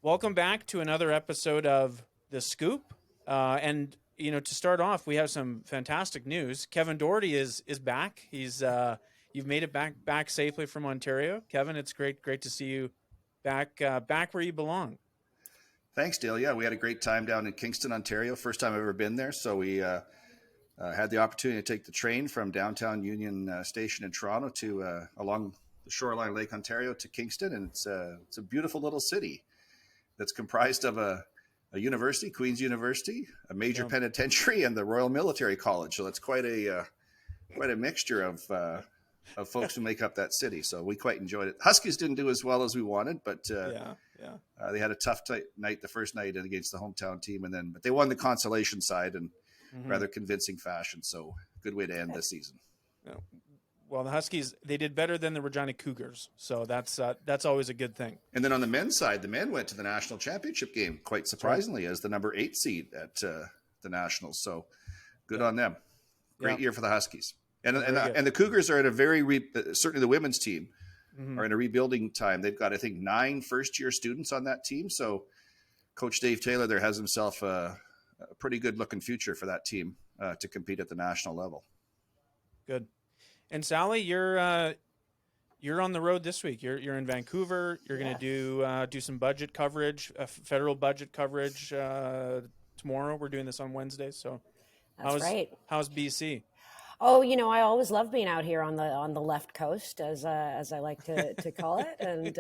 Welcome back to another episode of the SKoop. To start off, we have some fantastic news. Kevin Doherty is back. He's you've made it back safely from Ontario. Kevin, it's great to see you back where you belong. Thanks, Dale. Yeah, we had a great time down in Kingston, Ontario. First time I've ever been there. So we had the opportunity to take the train from downtown Union Station in Toronto to along the shoreline of Lake Ontario to Kingston. And it's a beautiful little city that's comprised of a university, Queen's University, a major Yeah. penitentiary, and the Royal Military College. So it's quite a mixture of folks who make up that city. So we quite enjoyed it. Huskies didn't do as well as we wanted, but Yeah, yeah. they had a tough night the first night against the hometown team, but they won the consolation side in Hmm. rather convincing fashion. So good way to end the season. Yeah. Well, the Huskies they did better than the Regina Cougars, so that's always a good thing. And then on the men's side, the men went to the national championship game quite That's right. surprisingly as the number 8 seed at the nationals. So good Yeah, on them. yeah. Great year for the Huskies. And Very good. and the Cougars are at a certainly the women's team Hmm. are in a rebuilding time. They've got I think 9 first-year students on that team. So Coach Dave Taylor there has himself a pretty good looking future for that team to compete at the national level. Good. And Sally, you're on the road this week. You're in Vancouver. You're going to Yes, do some budget coverage, federal budget coverage tomorrow. We're doing this on Wednesday. So that's how's right. how's BC? Oh, I always love being out here on the left coast, as I like to call it. And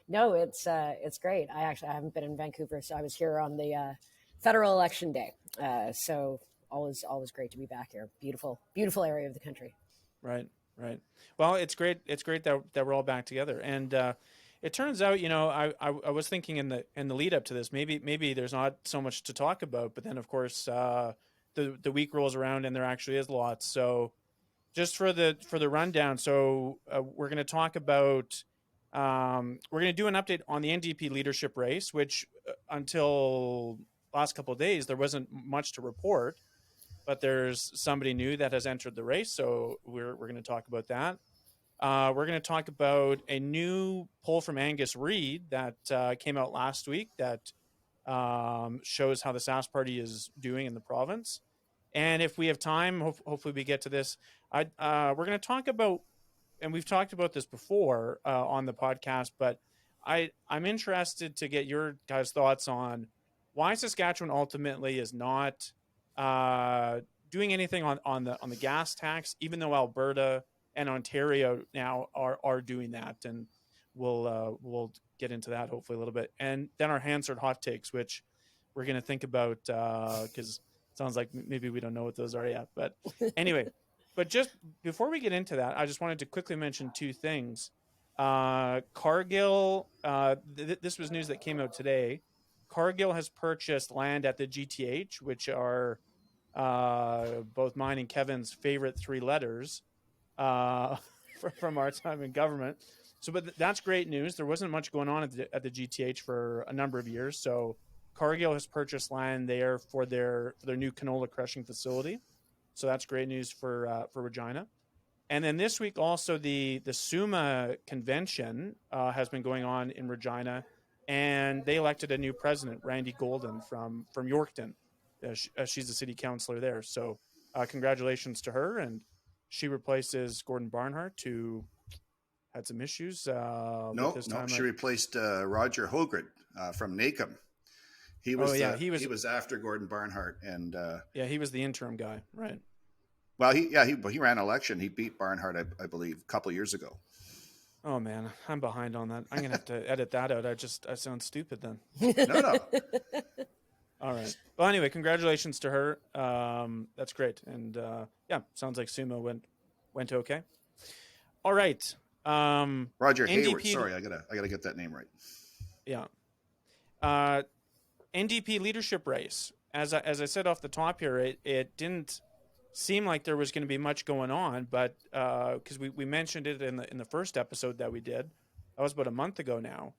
no, it's great. I haven't been in Vancouver, so I was here on the federal election day. So always great to be back here. Beautiful area of the country. Right, right. Well, it's great. It's great that we're all back together. And it turns out, I was thinking in the lead up to this, maybe there's not so much to talk about, but then of course the week rolls around and there actually is lots. So just for the rundown, so we're going to talk about we're going to do an update on the NDP leadership race, which until last couple of days there wasn't much to report, but there's somebody new that has entered the race, so we're going to talk about that. We're going to talk about a new poll from Angus Reid that came out last week that shows how the Sask Party is doing in the province. And if we have time, hopefully we get to this. We're going to talk about, and we've talked about this before on the podcast, but I'm interested to get your guys' thoughts on why Saskatchewan ultimately is not doing anything on the gas tax, even though Alberta and Ontario now are doing that, and we'll get into that hopefully a little bit, and then our Hansard hot takes, which we're going to think about because it sounds like maybe we don't know what those are yet. But anyway, but just before we get into that, I just wanted to quickly mention two things. Cargill, this was news that came out today. Cargill has purchased land at the GTH, which are both mine and Kevin's favorite three letters uh, from our time in government. So, but that's great news. There wasn't much going on at the GTH for a number of years. So, Cargill has purchased land there for their new canola crushing facility. So that's great news for Regina. And then this week also the SUMA convention has been going on in Regina, and they elected a new president, Randy Golden from Yorkton. She's the city councilor there. So congratulations to her, and she replaces Gordon Barnhart, who had some issues with No, his no, time she at. replaced Roger Hogred from NACOM. He Oh was yeah, he was. he was after Gordon Barnhart, and Yeah, he was the interim guy, right? well, he ran an election. He beat Barnhart, I believe, a couple of years ago. Oh man, I'm behind on that. I'm gonna have to edit that out. I sound stupid then. No, no, All right. Well, anyway, congratulations to her. That's great, and yeah, sounds like Sumo went okay. All right. Roger Hayward. NDP. Sorry, I gotta get that name right. Yeah. Uh, NDP leadership race. As I said off the top here, it didn't seem like there was going to be much going on, but because we mentioned it in the first episode that we did, that was about a month ago now.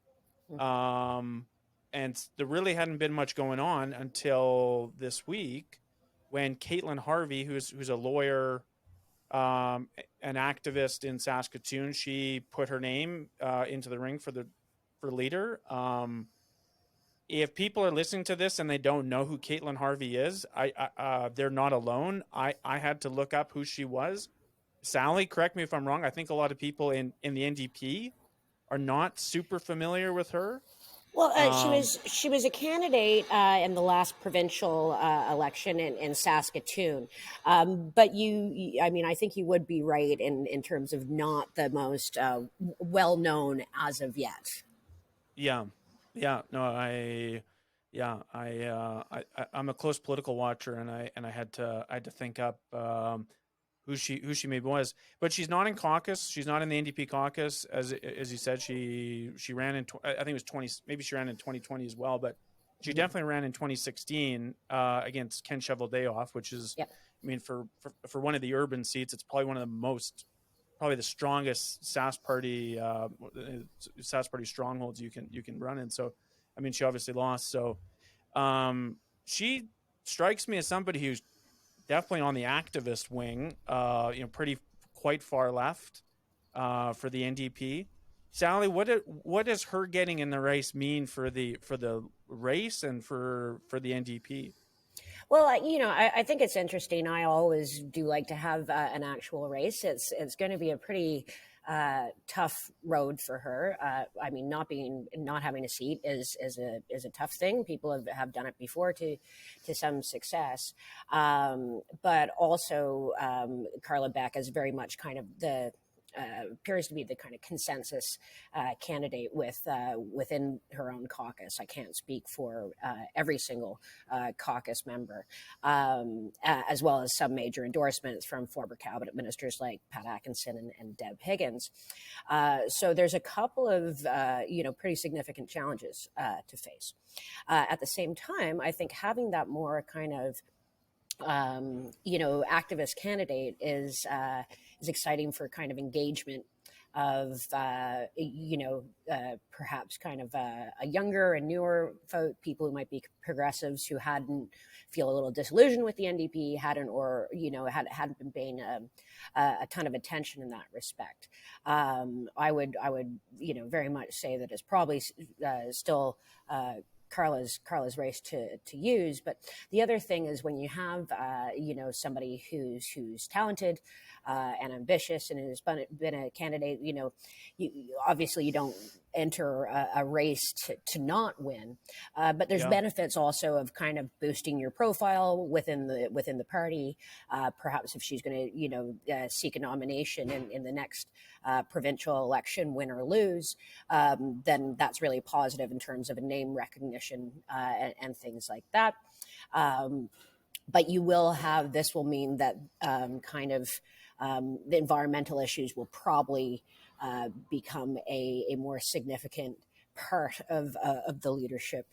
And there really hadn't been much going on until this week when Kaitlyn Harvey, who's a lawyer, an activist in Saskatoon, she put her name into the ring for leader. if people are listening to this and they don't know who Kaitlyn Harvey is, they're not alone. I had to look up who she was. Sally, correct me if I'm wrong. I think a lot of people in the NDP are not super familiar with her. Well, she was a candidate in the last provincial election in Saskatoon, but I mean, I think you would be right in terms of not the most well known as of yet. Yeah, yeah, no, I'm a close political watcher, and I had to think up who she maybe was, but she's not in caucus. She's not in the NDP caucus, as you said. She ran in I think it was 20. Maybe she ran in 2020 as well, but she definitely ran in 2016 against Ken Cheveldayoff, which is, Yep. I mean, for one of the urban seats, it's probably one of the most, probably the strongest Sask Party strongholds you can run in. So, I mean, she obviously lost. So, she strikes me as somebody who's definitely on the activist wing, quite far left for the NDP. Sally, what does her getting in the race mean for the race and for the NDP? Well, I think it's interesting. I always do like to have an actual race. It's going to be a pretty tough road for her. I mean, not having a seat is a tough thing. People have done it before to some success, but also Carla Beck is very much kind of appears to be the kind of consensus candidate within her own caucus. I can't speak for every single caucus member, as well as some major endorsements from former cabinet ministers like Pat Atkinson and Deb Higgins. So there's a couple of pretty significant challenges to face. At the same time, I think having that more kind of activist candidate is exciting for kind of engagement of perhaps kind of a younger and newer folk, people who might be progressives who hadn't feel a little disillusioned with the NDP, hadn't been paying a ton of attention in that respect. I would very much say that it's probably still Carla's race to use. But the other thing is when you have somebody who's talented and ambitious and has been a candidate, obviously you don't enter a race to not win, but there's benefits also of kind of boosting your profile within the party. Perhaps if she's going to seek a nomination in the next provincial election, win or lose, then that's really positive in terms of a name recognition and things like that. But this will mean that the environmental issues will probably become a more significant part of the leadership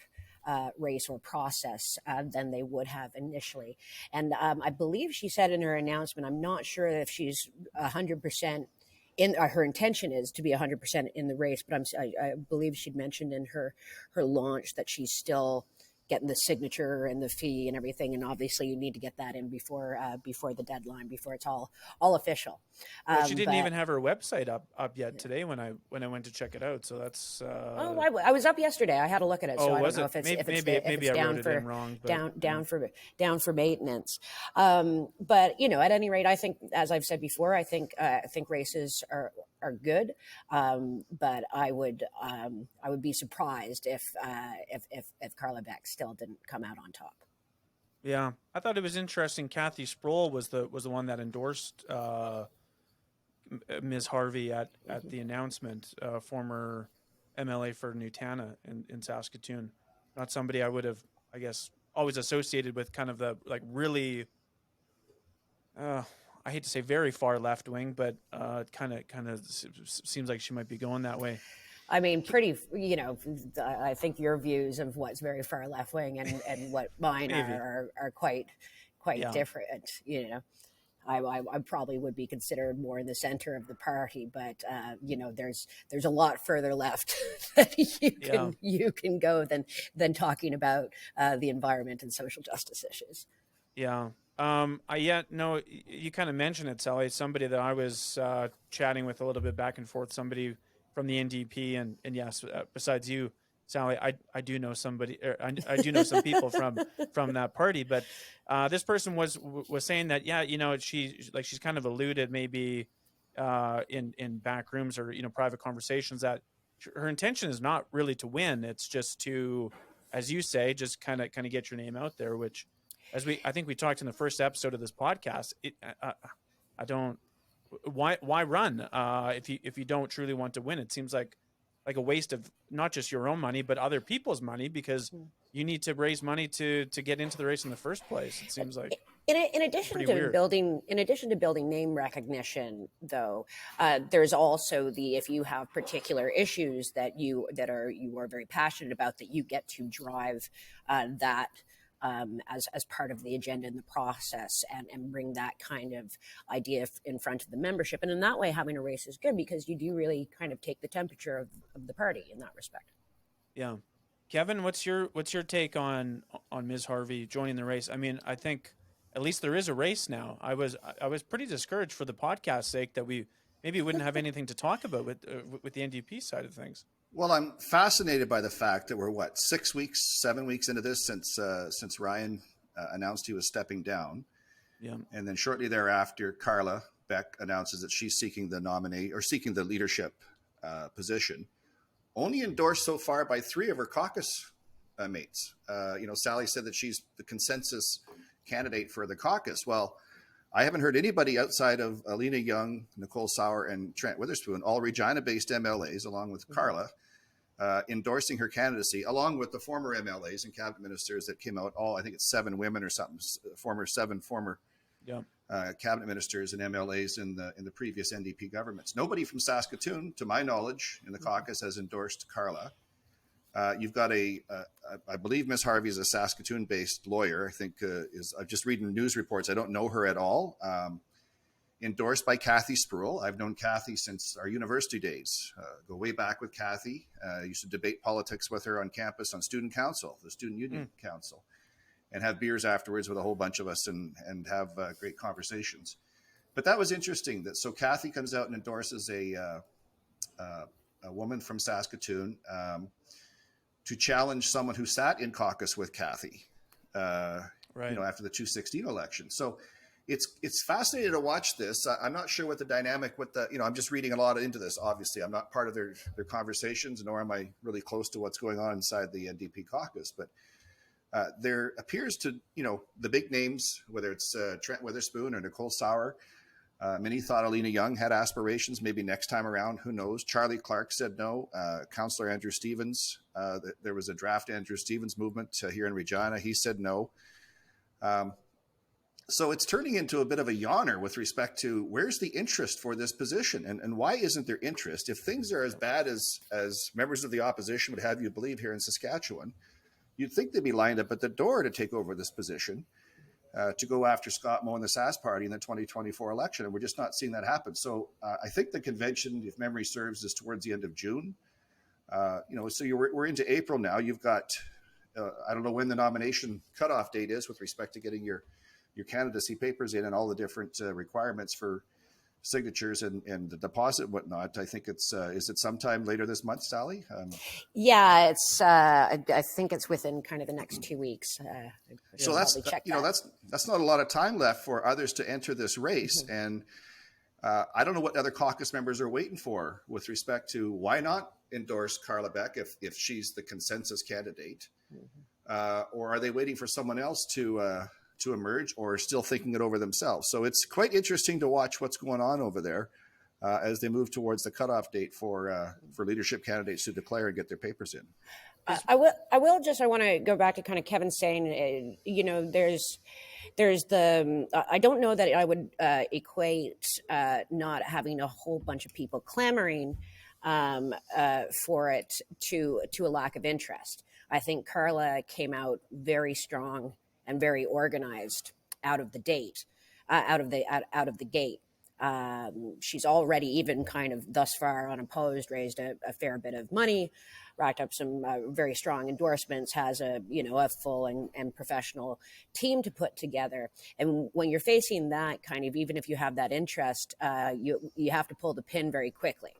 race or process than they would have initially. And I believe she said in her announcement, I'm not sure if she's 100% her intention is to be 100% in the race, but I believe she'd mentioned in her launch that she's still getting the signature and the fee and everything, and obviously you need to get that in before the deadline, before it's all official. She didn't even have her website up yet today when I went to check it out. So that's. I was up yesterday. I had a look at it, so I don't know if it's down for maintenance. But at any rate, I think, as I've said before, I think races are good, but I would be surprised if Carla Beck still didn't come out on top. Yeah, I thought it was interesting. Kathy Sproul was the one that endorsed Ms. Harvey at the announcement. Former MLA for Nutana in Saskatoon. Not somebody I would have, I guess, always associated with kind of the really. I hate to say very far left wing, but kind of seems like she might be going that way. I mean, I think your views of what's very far left wing and what mine are quite different. I probably would be considered more in the center of the party, but there's a lot further left that you can go than talking about the environment and social justice issues. Yeah. You kind of mentioned it, Sally. Somebody that I was chatting with a little bit back and forth, somebody from the NDP, and yes, besides you, Sally, I do know somebody, or I do know some people from that party, but this person was saying that, yeah, she's kind of alluded maybe in back rooms or private conversations that her intention is not really to win. It's just to, as you say, just kind of get your name out there. Which, I think we talked in the first episode of this podcast. I don't. Why run if you don't truly want to win? It seems like a waste of not just your own money but other people's money, because you need to raise money to get into the race in the first place. It seems like in addition to building name recognition, though, there's also if you have particular issues that you are very passionate about, that you get to drive that as part of the agenda in the process, and bring that kind of idea in front of the membership. And in that way, having a race is good, because you do really kind of take the temperature of the party in that respect. Yeah. Kevin, what's your take on Ms. Harvey joining the race? I mean, I think at least there is a race now. I was pretty discouraged for the podcast's sake that we maybe wouldn't have anything to talk about with the NDP side of things. Well, I'm fascinated by the fact that we're 7 weeks into this since Ryan announced he was stepping down. Yeah. And then shortly thereafter, Carla Beck announces that she's seeking the leadership position. Only endorsed so far by 3 of her caucus mates. Sally said that she's the consensus candidate for the caucus. Well, I haven't heard anybody outside of Alina Young, Nicole Sauer, and Trent Witherspoon, all Regina-based MLAs, along with Carla, endorsing her candidacy, along with the former MLAs and cabinet ministers that came out. I think it's 7 women or something. Seven former cabinet ministers and MLAs in the previous NDP governments. Nobody from Saskatoon, to my knowledge, in the caucus has endorsed Carla. You've got I believe Ms. Harvey is a Saskatoon-based lawyer. I think I'm just reading news reports. I don't know her at all. Endorsed by Kathy Spruill. I've known Kathy since our university days. Go way back with Kathy. Used to debate politics with her on campus on student council, the student union council, and have beers afterwards with a whole bunch of us and have great conversations. But that was interesting. So Kathy comes out and endorses a woman from Saskatoon to challenge someone who sat in caucus with Kathy, after the 2016 election. So it's fascinating to watch this. I'm not sure what the dynamic with I'm just reading a lot into this. Obviously, I'm not part of their conversations, nor am I really close to what's going on inside the NDP caucus. But there appears to, the big names, whether it's Trent Witherspoon or Nicole Sauer, many thought Alina Young had aspirations, maybe next time around, who knows. Charlie Clark said no. Councillor Andrew Stevens, there was a draft Andrew Stevens movement here in Regina. He said no. So it's turning into a bit of a yawner with respect to where's the interest for this position, and why isn't there interest? If things are as bad as members of the opposition would have you believe here in Saskatchewan, you'd think they'd be lined up at the door to take over this position, to go after Scott Moe and the Sask Party in the 2024 election. And we're just not seeing that happen. So I think the convention, if memory serves, is towards the end of June. So we're into April now. You've got, I don't know when the nomination cutoff date is with respect to getting your candidacy papers in and all the different requirements for signatures and the deposit and whatnot. I think is it sometime later this month, Sally? Yeah, it's I think it's within kind of the next 2 weeks. So that's not a lot of time left for others to enter this race. Mm-hmm. And I don't know what other caucus members are waiting for with respect to why not endorse Carla Beck if she's the consensus candidate, or are they waiting for someone else to emerge, or still thinking it over themselves? So it's quite interesting to watch what's going on over there as they move towards the cutoff date for leadership candidates to declare and get their papers in. I want to go back to kind of Kevin saying, there's the, I don't know that I would equate not having a whole bunch of people clamoring for it to a lack of interest. I think Carla came out very strong and very organized out of the gate. She's already, even kind of thus far unopposed, raised a fair bit of money, racked up some very strong endorsements, has a full and professional team to put together. And when you're facing that kind of, even if you have that interest, you have to pull the pin very quickly,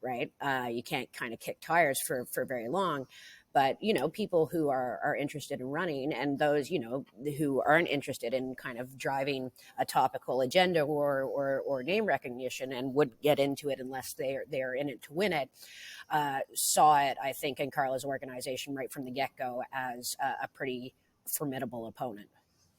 right? You can't kind of kick tires for very long. but people who are interested in running, and those who aren't interested in kind of driving a topical agenda or name recognition and wouldn't get into it unless they're in it to win it, saw it, I think, in Carla's organization right from the get-go as a pretty formidable opponent.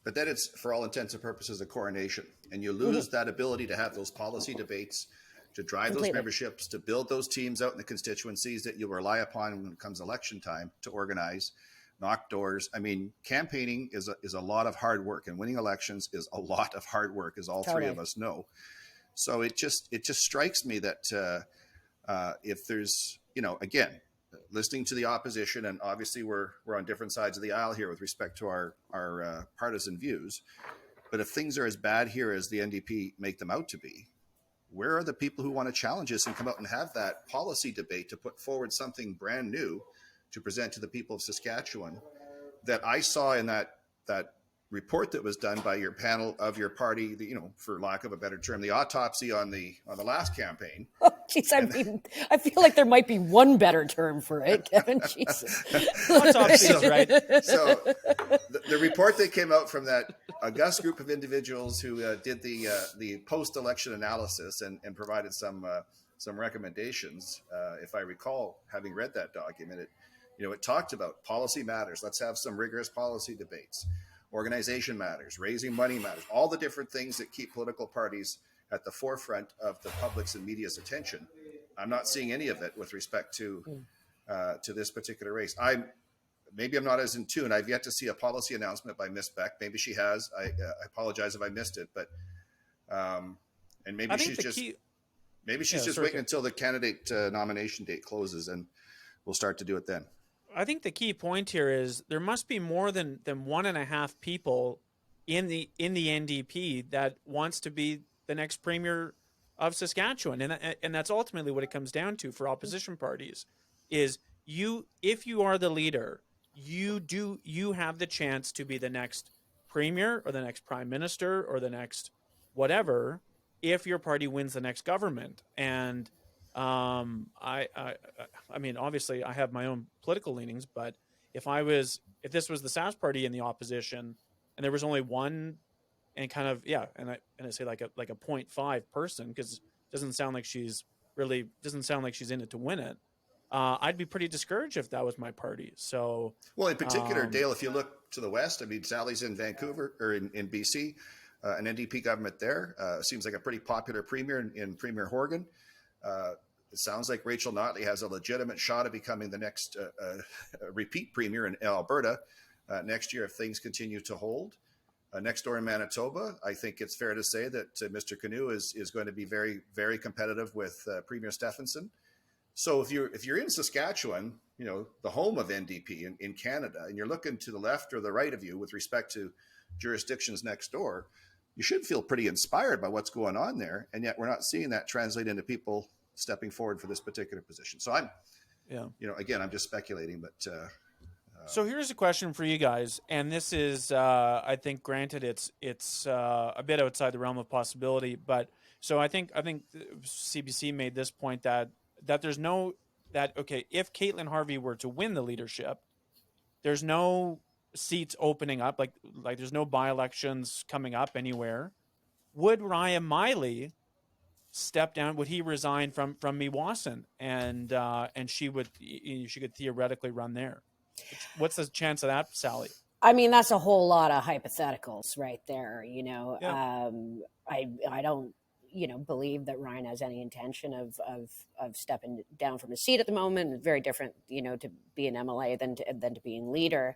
But then it's, for all intents and purposes, a coronation, and you lose that ability to have those policy debates, to drive those memberships, to build those teams out in the constituencies that you rely upon when it comes election time to organize, knock doors. I mean, campaigning is a lot of hard work, and winning elections is a lot of hard work, as all three of us know. So it just strikes me that if there's, again, listening to the opposition, and obviously we're on different sides of the aisle here with respect to our partisan views, but if things are as bad here as the NDP make them out to be, where are the people who want to challenge us and come out and have that policy debate to put forward something brand new to present to the people of Saskatchewan that I saw in that report that was done by your panel of your party, for lack of a better term, the autopsy on the last campaign. Oh, geez, I feel like there might be one better term for it, Kevin. Jesus. Autopsy is right. So the report that came out from that august group of individuals who did the post-election analysis and provided some recommendations, if I recall having read that document, it talked about policy matters. Let's have some rigorous policy debates. Organization matters, raising money matters, all the different things that keep political parties at the forefront of the public's and media's attention. I'm not seeing any of it with respect to this particular race. Maybe I'm not as in tune. I've yet to see a policy announcement by Ms. Beck. Maybe she has. I apologize if I missed it, but and maybe she's just waiting until the candidate nomination date closes, and we'll start to do it then. I think the key point here is there must be more than 1.5 people in the NDP that wants to be the next premier of Saskatchewan, and that's ultimately what it comes down to for opposition parties. Is if you are the leader, you have the chance to be the next premier or the next prime minister or the next whatever if your party wins the next government. And I mean, obviously I have my own political leanings, but if this was the Sask party in the opposition and there was only one and kind of, and I say like a 0.5 person, because it doesn't sound like she's in it to win it. I'd be pretty discouraged if that was my party. So, well, in particular, Dale, if you look to the west, I mean, Sally's in Vancouver or in BC, an NDP government there. Seems like a pretty popular premier in Premier Horgan. It sounds like Rachel Notley has a legitimate shot of becoming the next repeat premier in Alberta next year if things continue to hold. Next door in Manitoba, I think it's fair to say that Mr. Canoe is going to be very, very competitive with Premier Stephenson. So if you're in Saskatchewan, the home of NDP in Canada, and you're looking to the left or the right of you with respect to jurisdictions next door, you should feel pretty inspired by what's going on there. And yet we're not seeing that translate into people stepping forward for this particular position. So again, I'm just speculating, but. So here's a question for you guys. And this is, I think, granted it's a bit outside the realm of possibility, but so I think CBC made this point that there's if Kaitlyn Harvey were to win the leadership, there's no seats opening up, like there's no by-elections coming up anywhere. Would Ryan Miley step down? Would he resign from Meewasin and she could theoretically run there? What's the chance of that, Sally? I mean, that's a whole lot of hypotheticals right there. Yeah. I don't believe that Ryan has any intention of stepping down from his seat at the moment. It's very different, to be an MLA than to being leader.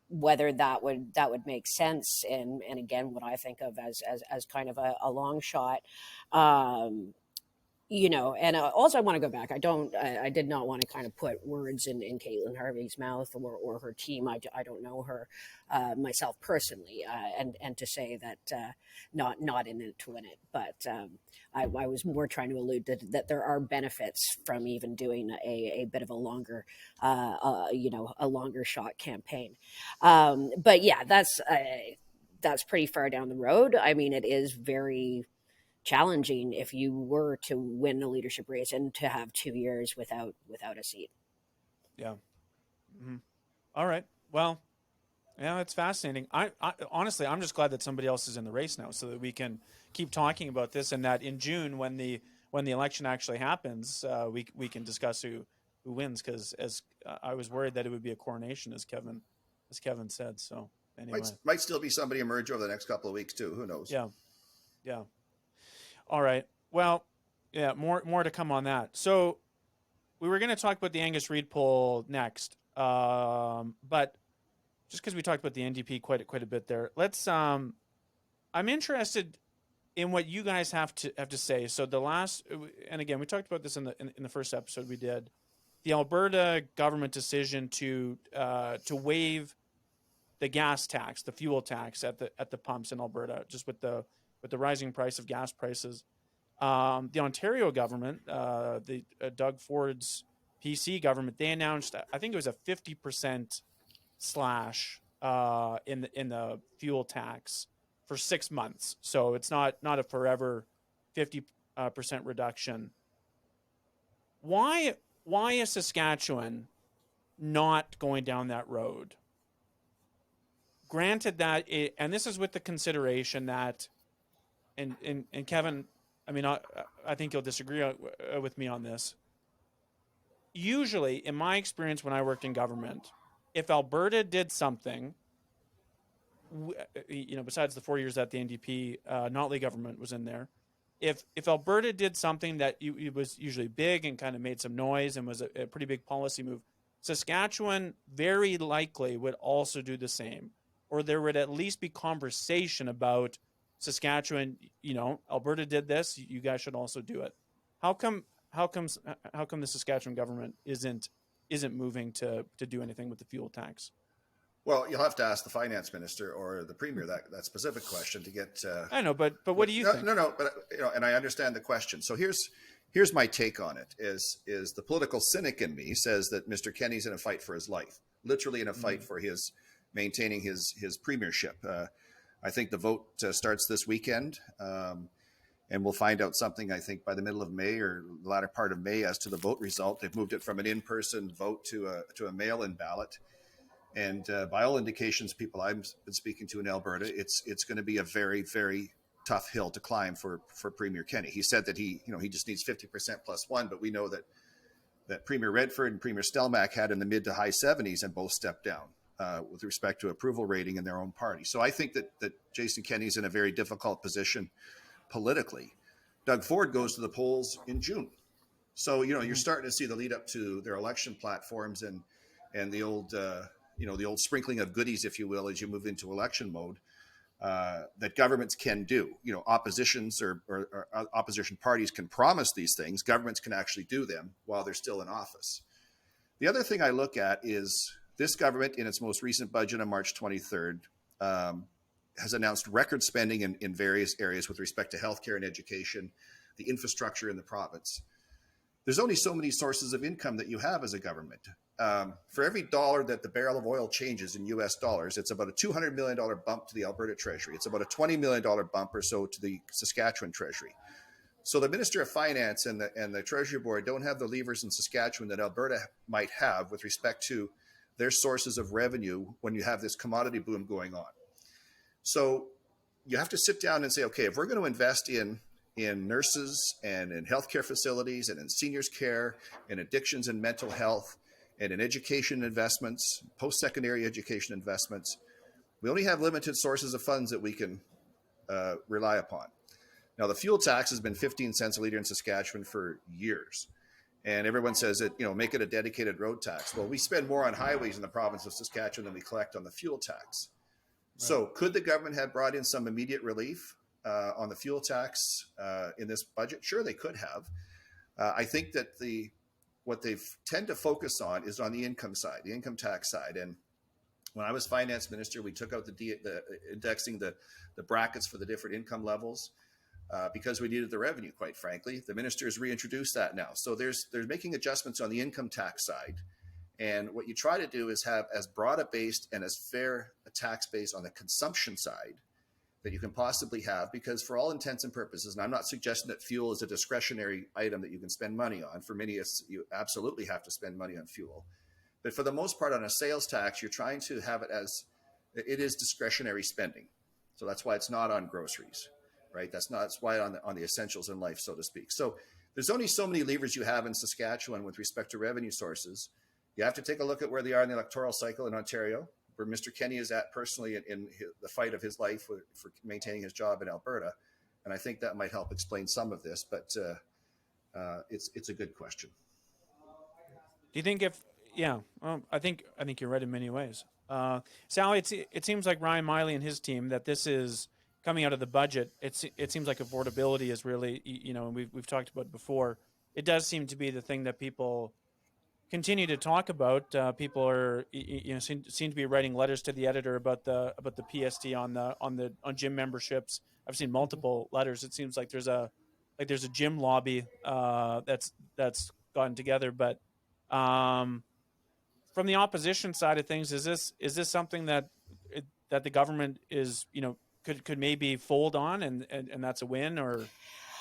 Whether that would make sense, and again, what I think of as kind of a long shot. And also I want to go back. I did not want to kind of put words in Kaitlyn Harvey's mouth or her team. I don't know her myself personally, and to say that not in it to win it. But I was more trying to allude to that there are benefits from even doing a bit of a longer, a longer shot campaign. But yeah, that's pretty far down the road. I mean, it is very challenging if you were to win a leadership race and to have 2 years without a seat. Yeah. Mhm. All right. Well, yeah, it's fascinating. I honestly, I'm just glad that somebody else is in the race now, so that we can keep talking about this, and that in June, when the election actually happens, we can discuss who wins. Because as I was worried that it would be a coronation, as Kevin said. So Might anyway, might still be somebody emerge over the next couple of weeks too. Who knows? yeah, yeah. All right. Well, yeah, more to come on that. So we were going to talk about the Angus Reid poll next, but just because we talked about the NDP quite a bit there, let's. I'm interested in what you guys have to say. So the last, and again, we talked about this in the first episode we did. The Alberta government decision to waive the gas tax, the fuel tax at the pumps in Alberta, just with the rising price of gas prices. The Ontario government, the Doug Ford's PC government, they announced, I think it was a 50% slash in the fuel tax for 6 months. So it's not a forever 50% reduction. Why is Saskatchewan not going down that road? Granted that and this is with the consideration that, and Kevin, I mean, I think you'll disagree with me on this. Usually, in my experience when I worked in government, if Alberta did something, besides the 4 years that the NDP Notley government was in there, if Alberta did something that it was usually big and kind of made some noise and was a pretty big policy move, Saskatchewan very likely would also do the same, or there would at least be conversation about Saskatchewan. Alberta did this, you guys should also do it. How come? How come the Saskatchewan government isn't moving to do anything with the fuel tax? Well, you'll have to ask the finance minister or the premier that specific question to get. I know, but what do you think? No, but and I understand the question. So here's my take on it. Is the political cynic in me says that Mr. Kenney's in a fight for his life, literally in a fight for his maintaining his premiership. I think the vote starts this weekend, and we'll find out something, I think, by the middle of May or the latter part of May as to the vote result. They've moved it from an in-person vote to a mail-in ballot. And by all indications, people I've been speaking to in Alberta, it's going to be a very, very tough hill to climb for Premier Kenney. He said that he just needs 50% plus one, but we know that Premier Redford and Premier Stelmach had in the mid to high 70s and both stepped down with respect to approval rating in their own party. So I think that Jason Kenney's in a very difficult position politically. Doug Ford goes to the polls in June. So, you're starting to see the lead up to their election platforms and the old the old sprinkling of goodies, if you will, as you move into election mode, that governments can do. Oppositions or opposition parties can promise these things. Governments can actually do them while they're still in office. The other thing I look at is this government, in its most recent budget on March 23rd, has announced record spending in various areas with respect to healthcare and education, the infrastructure in the province. There's only so many sources of income that you have as a government. For every dollar that the barrel of oil changes in US dollars, it's about a $200 million bump to the Alberta Treasury. It's about a $20 million bump or so to the Saskatchewan Treasury. So the Minister of Finance and the Treasury Board don't have the levers in Saskatchewan that Alberta might have with respect to their sources of revenue when you have this commodity boom going on. So you have to sit down and say, okay, if we're going to invest in nurses and in healthcare facilities and in seniors care and addictions and mental health and in education investments, post-secondary education investments, we only have limited sources of funds that we can rely upon. Now, the fuel tax has been 15 cents a liter in Saskatchewan for years. And everyone says that, make it a dedicated road tax. Well, we spend more on highways in the province of Saskatchewan than we collect on the fuel tax. Right. So could the government have brought in some immediate relief on the fuel tax in this budget? Sure, they could have. I think that what they tend to focus on is on the income side, the income tax side. And when I was finance minister, we took out the indexing the brackets for the different income levels because we needed the revenue, quite frankly. The minister has reintroduced that now. So there's making adjustments on the income tax side. And what you try to do is have as broad a based and as fair a tax base on the consumption side that you can possibly have, because for all intents and purposes, and I'm not suggesting that fuel is a discretionary item that you can spend money on. For many, you absolutely have to spend money on fuel. But for the most part, on a sales tax, you're trying to have it as it is discretionary spending. So that's why it's not on groceries, right? That's why on the essentials in life, so to speak. So there's only so many levers you have in Saskatchewan with respect to revenue sources. You have to take a look at where they are in the electoral cycle in Ontario, where Mr. Kenney is at personally in the fight of his life for maintaining his job in Alberta. And I think that might help explain some of this, but it's a good question. Do you think I think you're right in many ways. Sally, it seems like Ryan Miley and his team, that this is coming out of the budget. It seems like affordability is really, and we've talked about it before. It does seem to be the thing that people continue to talk about. People are, seem to be writing letters to the editor about the PSD on gym memberships. I've seen multiple letters. It seems like there's a gym lobby that's gotten together. But from the opposition side of things, is this something that the government is could maybe fold on and that's a win, or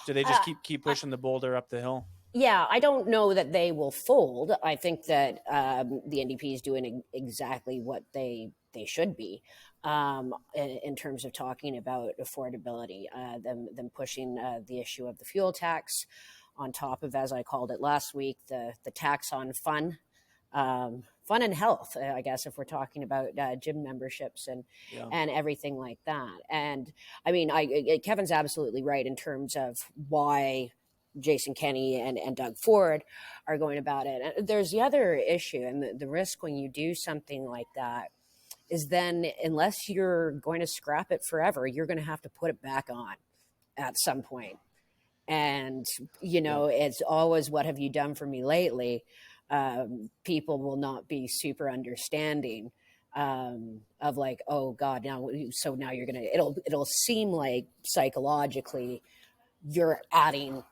do they just keep pushing the boulder up the hill? Yeah, I don't know that they will fold. I think that the NDP is doing exactly what they should be in terms of talking about affordability, them pushing the issue of the fuel tax on top of, as I called it last week, the tax on fun and health, I guess, if we're talking about gym memberships and everything like that. And I mean, Kevin's absolutely right in terms of why Jason Kenney and Doug Ford are going about it. And there's the other issue, and the risk when you do something like that is then, unless you're going to scrap it forever, you're going to have to put it back on at some point. And, it's always, what have you done for me lately? People will not be super understanding of like, oh God, now you're going to, it'll seem like psychologically you're adding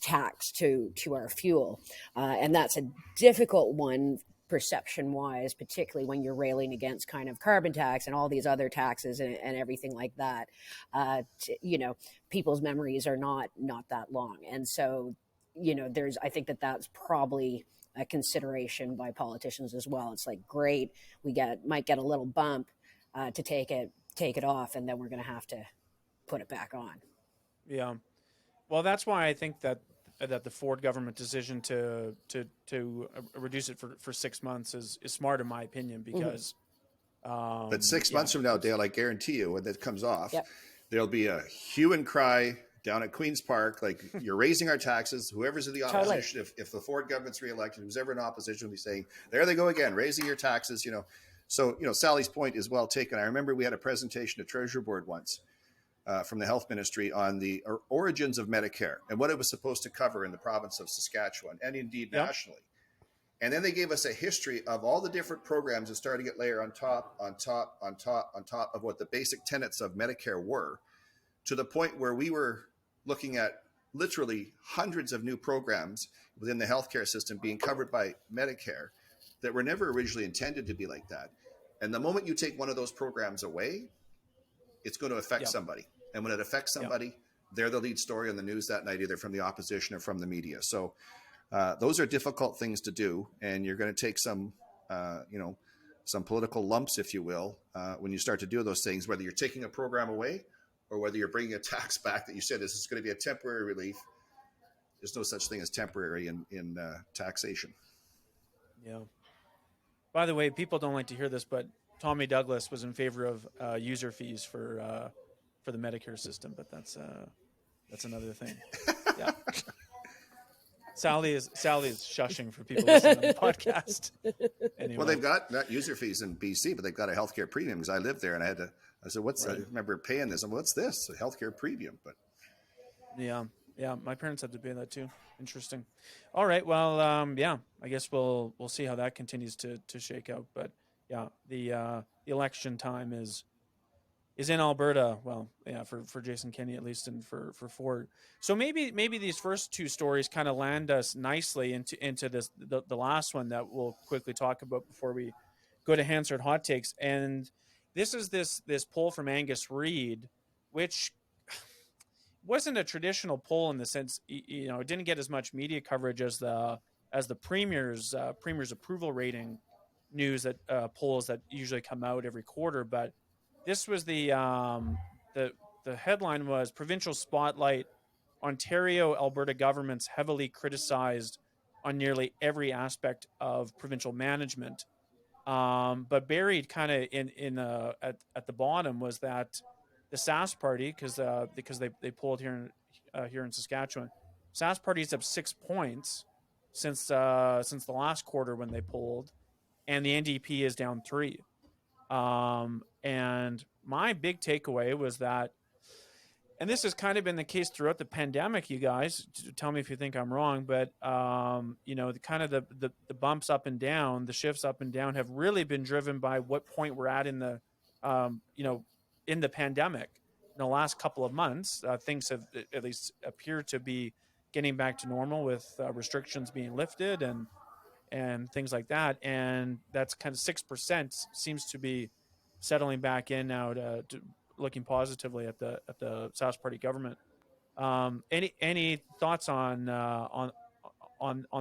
tax to our fuel, and that's a difficult one perception wise, particularly when you're railing against kind of carbon tax and all these other taxes and everything like that. People's memories are not that long, and so I think that's probably a consideration by politicians as well. It's like, great, we might get a little bump to take it off, and then we're going to have to put it back on. Yeah. Well, that's why I think that the Ford government decision to reduce it for 6 months is smart, in my opinion, because. But 6 months from now, Dale, I guarantee you, when that comes off, there'll be a hue and cry down at Queen's Park, like, you're raising our taxes. Whoever's in the opposition, if the Ford government's reelected, who's ever in opposition will be saying, there they go again, raising your taxes. So Sally's point is well taken. I remember we had a presentation at Treasury Board once. From the health ministry on the origins of Medicare and what it was supposed to cover in the province of Saskatchewan and indeed nationally. And then they gave us a history of all the different programs that started to get layered on top of what the basic tenets of Medicare were, to the point where we were looking at literally hundreds of new programs within the healthcare system being covered by Medicare that were never originally intended to be like that. And the moment you take one of those programs away, it's going to affect somebody. And when it affects somebody, they're the lead story on the news that night, either from the opposition or from the media. So those are difficult things to do. And you're going to take some political lumps, if you will, when you start to do those things, whether you're taking a program away or whether you're bringing a tax back that you said this is going to be a temporary relief. There's no such thing as temporary in taxation. Yeah. By the way, people don't like to hear this, but Tommy Douglas was in favor of user fees for the Medicare system, but that's another thing. Yeah. Sally is shushing for people listening to the podcast. Anyway. Well, they've got not user fees in BC, but they've got a healthcare premium, because I lived there and I said, I remember paying this. What's this? A healthcare premium, but yeah, my parents had to pay that too. Interesting. All right. Well, I guess we'll see how that continues to shake out, but yeah, the election time is in Alberta. Well, yeah, for Jason Kenney at least, and for Ford. So maybe these first two stories kind of land us nicely into this the last one that we'll quickly talk about before we go to Hansard Hot Takes. And this is this poll from Angus Reid, which wasn't a traditional poll in the sense, it didn't get as much media coverage as the premier's approval rating. news that polls that usually come out every quarter, but this was the the headline was Provincial Spotlight: Ontario Alberta governments heavily criticized on nearly every aspect of provincial management. But buried kind of at the bottom was that the SAS party, because they polled here in Saskatchewan, SAS party is up 6 points since the last quarter when they polled, and the NDP is down 3. And my big takeaway was that, and this has kind of been the case throughout the pandemic, you guys tell me if you think I'm wrong, but the kind of the bumps up and down, the shifts up and down have really been driven by what point we're at in the in the pandemic. In the last couple of months, things have at least appear to be getting back to normal with restrictions being lifted and things like that, and that's kind of 6% seems to be settling back in now to looking positively at the SAS party government. Any thoughts on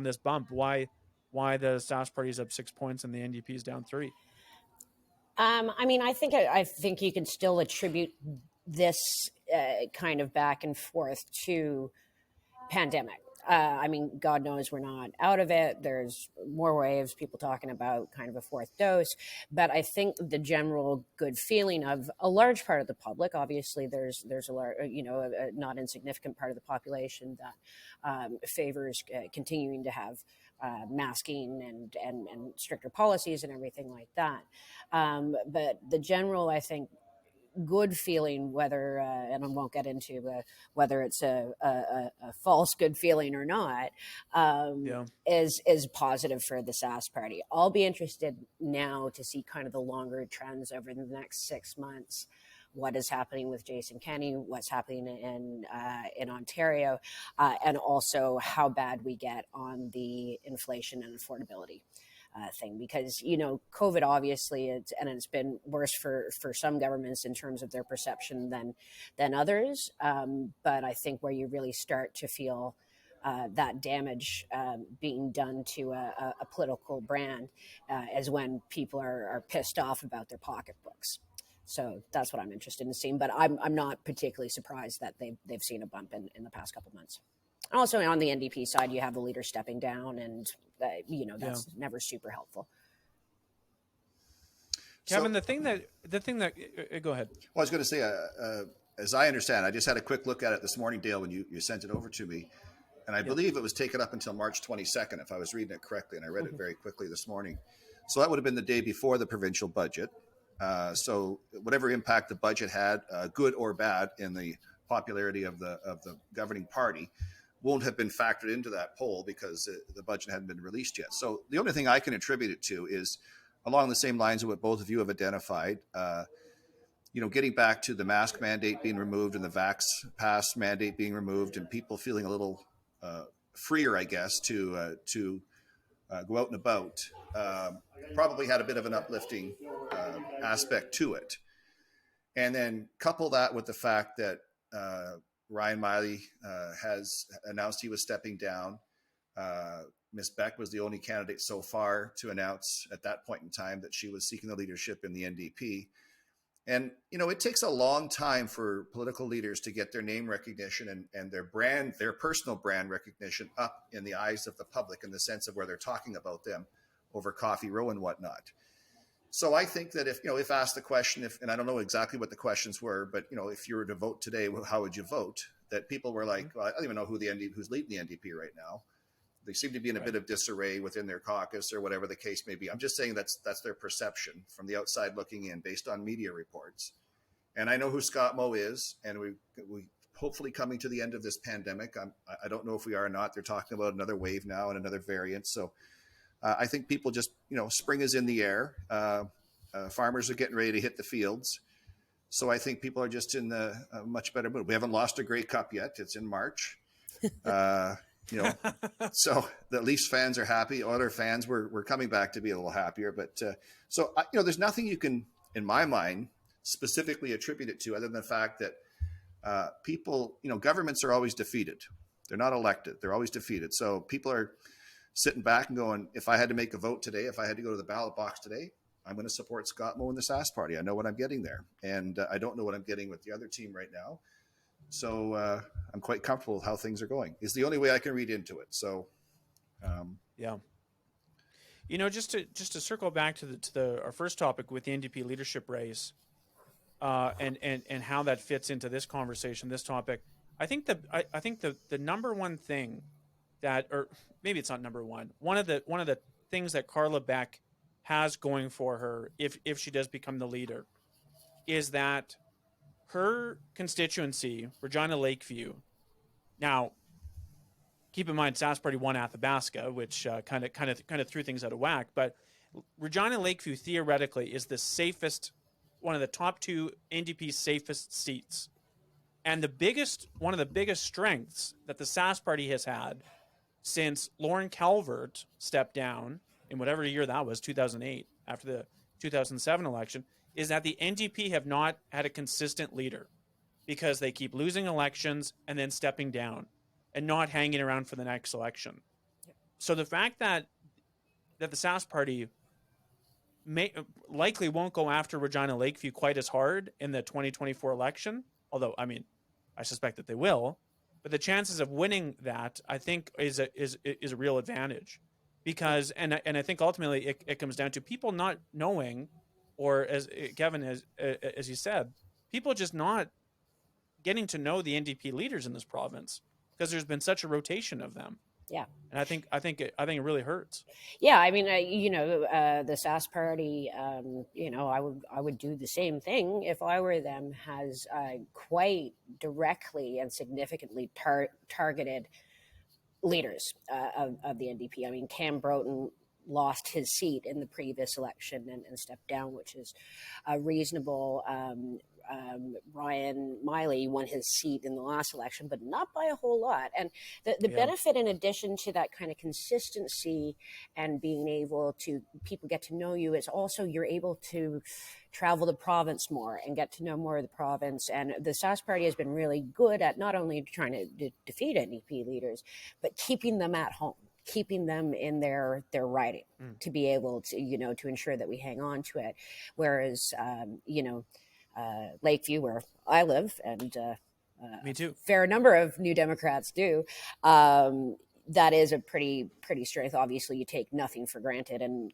this bump? Why the SAS party is up 6 points and the NDP is down 3? I mean, I think you can still attribute this kind of back and forth to pandemic. I mean, God knows we're not out of it. There's more waves, people talking about kind of a fourth dose. But I think the general good feeling of a large part of the public, obviously there's a not insignificant part of the population that favors continuing to have masking and stricter policies and everything like that. But the general, I think, good feeling, whether and I won't get into whether it's a false good feeling or not, is positive for the SAS party. I'll be interested now to see kind of the longer trends over the next 6 months. What is happening with Jason Kenney? What's happening in Ontario, and also how bad we get on the inflation and affordability thing, because COVID obviously it's been worse for some governments in terms of their perception than others, but I think where you really start to feel that damage being done to a political brand is when people are pissed off about their pocketbooks. So that's what I'm interested in seeing, but I'm not particularly surprised that they've seen a bump in the past couple months. Also, on the NDP side, you have the leader stepping down, and that's never super helpful. Kevin, the thing that go ahead. Well, I was going to say, as I understand, I just had a quick look at it this morning, Dale, when you sent it over to me, and I believe it was taken up until March 22nd, if I was reading it correctly, and I read it very quickly this morning. So that would have been the day before the provincial budget. So whatever impact the budget had, good or bad, in the popularity of the governing party, won't have been factored into that poll because the budget hadn't been released yet. So the only thing I can attribute it to is along the same lines of what both of you have identified, getting back to the mask mandate being removed and the Vax Pass mandate being removed, and people feeling a little freer, I guess, to go out and about, probably had a bit of an uplifting aspect to it. And then couple that with the fact that Ryan Miley has announced he was stepping down. Ms. Beck was the only candidate so far to announce at that point in time that she was seeking the leadership in the NDP. And, it takes a long time for political leaders to get their name recognition and their personal brand recognition up in the eyes of the public, in the sense of where they're talking about them over Coffee Row and whatnot. So I think that if asked the question, and I don't know exactly what the questions were, but if you were to vote today, how would you vote? That people were like, well, I don't even know who's leading the NDP right now. They seem to be in a bit of disarray within their caucus or whatever the case may be. I'm just saying that's their perception from the outside looking in, based on media reports. And I know who Scott Moe is, and we hopefully coming to the end of this pandemic. I don't know if we are or not. They're talking about another wave now and another variant. So I think people just, spring is in the air. Farmers are getting ready to hit the fields. So I think people are just in a much better mood. We haven't lost a Grey Cup yet. It's in March. So the Leafs fans are happy. Other fans, we're coming back to be a little happier. But there's nothing you can, in my mind, specifically attribute it to, other than the fact that people, governments are always defeated. They're not elected. They're always defeated. So people are sitting back and going, if I had to make a vote today, if I had to go to the ballot box today, I'm going to support Scott Moe and the Sask Party. I know what I'm getting there. And I don't know what I'm getting with the other team right now. So I'm quite comfortable with how things are going. Is the only way I can read into it. So, yeah. Just to circle back to our first topic with the NDP leadership race, and how that fits into this conversation, this topic. I think the number one thing that, or maybe it's not number one. One of the things that Carla Beck has going for her, if she does become the leader, is that her constituency, Regina Lakeview. Now, keep in mind, Sask Party won Athabasca, which kind of threw things out of whack. But Regina Lakeview theoretically is the safest, one of the top two NDP safest seats, and one of the biggest strengths that the Sask Party has had since Lauren Calvert stepped down in whatever year that was, 2008, after the 2007 election, is that the NDP have not had a consistent leader because they keep losing elections and then stepping down and not hanging around for the next election. So the fact that the Sask Party likely won't go after Regina Lakeview quite as hard in the 2024 election, although, I mean, I suspect that they will, but the chances of winning that, I think, is a real advantage. Because, and I think ultimately it comes down to people not knowing, or as Kevin, as you said, people just not getting to know the NDP leaders in this province because there's been such a rotation of them. Yeah. And I think it really hurts. Yeah, I mean, the Sask Party, I would do the same thing if I were them, has quite directly and significantly targeted leaders of the NDP. I mean, Cam Broughton lost his seat in the previous election and stepped down, which is reasonable. Ryan Miley won his seat in the last election, but not by a whole lot. And the benefit, in addition to that kind of consistency and being able to, people get to know you, is also you're able to travel the province more and get to know more of the province. And the Sask Party has been really good at not only trying to defeat NDP leaders, but keeping them at home, keeping them in their riding to be able to, to ensure that we hang on to it. Whereas, Lakeview, where I live, and me too, fair number of New Democrats do, that is a pretty strength. Obviously, you take nothing for granted, and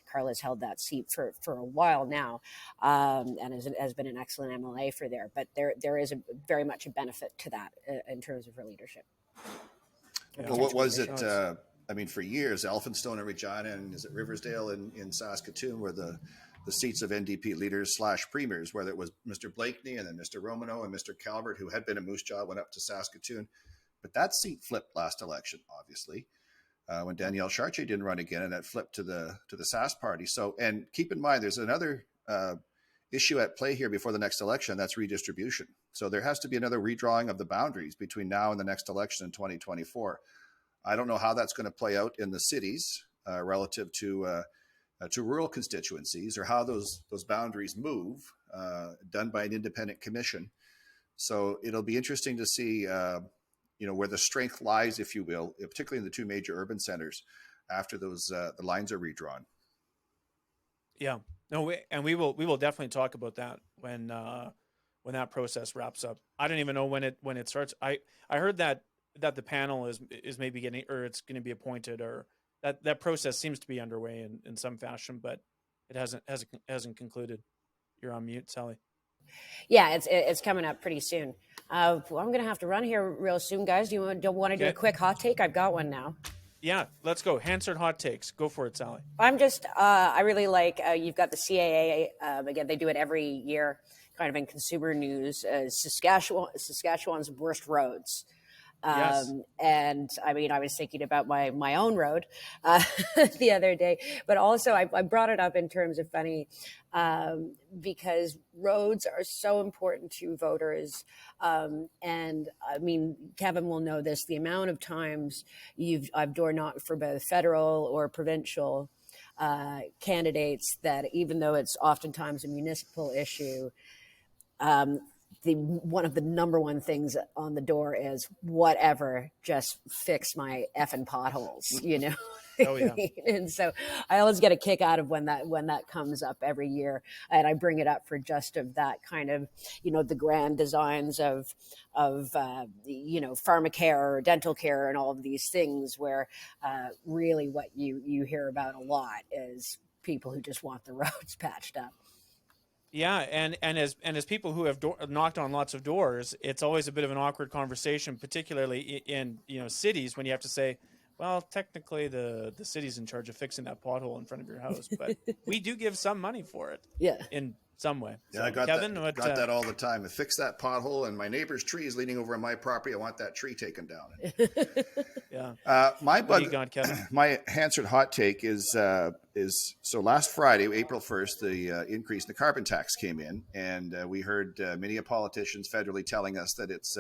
Carla's held that seat for a while now, and has been an excellent MLA for there. But there is very much a benefit to that in terms of her leadership. Well, what was it? I mean, for years, Elphinstone and Regina, and is it Riversdale in Saskatoon, were the seats of NDP leaders / premiers, whether it was Mr. Blakeney and then Mr. Romano and Mr. Calvert, who had been a Moose Jaw, went up to Saskatoon. But that seat flipped last election, obviously, when Danielle Chartier didn't run again, and that flipped to the Sask Party. So, and keep in mind, there's another issue at play here before the next election. That's redistribution. So there has to be another redrawing of the boundaries between now and the next election in 2024. I don't know how that's going to play out in the cities relative to rural constituencies, or how those boundaries move, done by an independent commission. So it'll be interesting to see, where the strength lies, if you will, particularly in the two major urban centers after those the lines are redrawn. Yeah, no, we will definitely talk about that when that process wraps up. I don't even know when it starts. I heard that the panel is maybe getting, or it's going to be appointed, or that process seems to be underway in some fashion, but it hasn't concluded. You're on mute, Sally. Yeah, it's coming up pretty soon. I'm going to have to run here real soon, guys. Do you want to do a quick hot take? I've got one now. Yeah, let's go. Hansard hot takes. Go for it, Sally. I'm just, I really like, you've got the CAA. Again, they do it every year, kind of in consumer news. Saskatchewan's worst roads. Yes. And I mean, I was thinking about my own road the other day, but also I brought it up in terms of funny, because roads are so important to voters. And I mean, Kevin will know this, the amount of times I've door knocked for both federal or provincial candidates, that even though it's oftentimes a municipal issue, one of the number one things on the door is whatever, just fix my effing potholes, you know. Oh yeah. And so I always get a kick out of when that comes up every year, and I bring it up for just of that kind of, you know, the grand designs of you know, pharmacare or dental care and all of these things where really what you hear about a lot is people who just want the roads patched up. Yeah, and as people who have knocked on lots of doors, it's always a bit of an awkward conversation, particularly in, you know, cities, when you have to say, well, technically the city's in charge of fixing that pothole in front of your house, but we do give some money for it. Yeah. In some way. Yeah, So, I got Kevin, that. what, Got that all the time. To fix that pothole, and my neighbor's tree is leaning over on my property. I want that tree taken down. yeah. My What do you bug, got, Kevin? my Hansard hot take is so last Friday, April 1st, the increase in the carbon tax came in, and we heard many politicians federally telling us that it's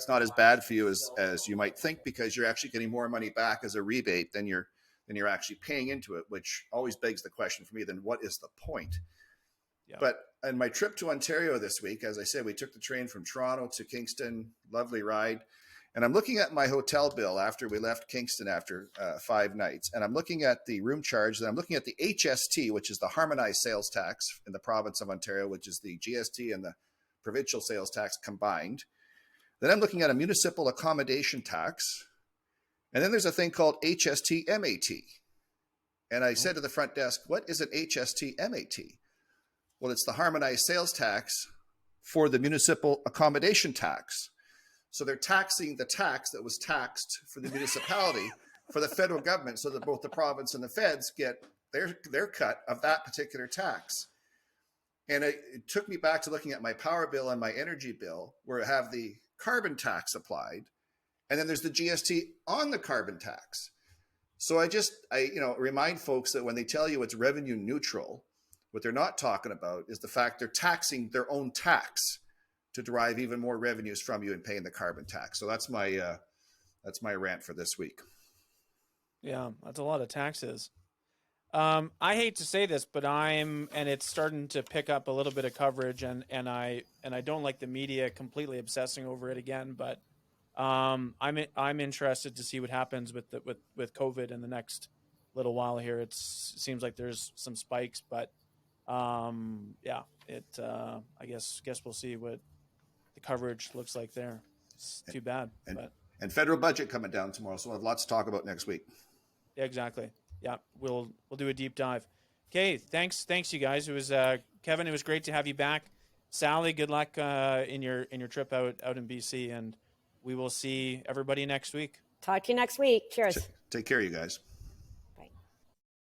not as bad for you as you might think, because you're actually getting more money back as a rebate than you're actually paying into it, which always begs the question for me, then what is the point? Yeah. But on my trip to Ontario this week, as I said, we took the train from Toronto to Kingston, lovely ride. And I'm looking at my hotel bill after we left Kingston after 5 nights. And I'm looking at the room charge, and I'm looking at the HST, which is the harmonized sales tax in the province of Ontario, which is the GST and the provincial sales tax combined. Then I'm looking at a municipal accommodation tax. And then there's a thing called HST MAT. And I said to the front desk, what is an HST MAT? Well, it's the harmonized sales tax for the municipal accommodation tax. So they're taxing the tax that was taxed for the municipality for the federal government, so that both the province and the feds get their cut of that particular tax. And it took me back to looking at my power bill and my energy bill, where I have the carbon tax applied, and then there's the GST on the carbon tax. So I remind folks that when they tell you it's revenue neutral, what they're not talking about is the fact they're taxing their own tax to derive even more revenues from you and paying the carbon tax. So that's my rant for this week. Yeah, that's a lot of taxes. I hate to say this, but and it's starting to pick up a little bit of coverage, and I don't like the media completely obsessing over it again, but I'm interested to see what happens with COVID in the next little while here. It seems like there's some spikes, but yeah, I guess we'll see what the coverage looks like there. It's too bad. And federal budget coming down tomorrow, so we'll have lots to talk about next week. Yeah, exactly. Yeah, we'll do a deep dive. Okay, thanks you guys. It was Kevin. It was great to have you back. Sally, good luck in your trip out in BC, and we will see everybody next week. Talk to you next week. Cheers. Take care, you guys.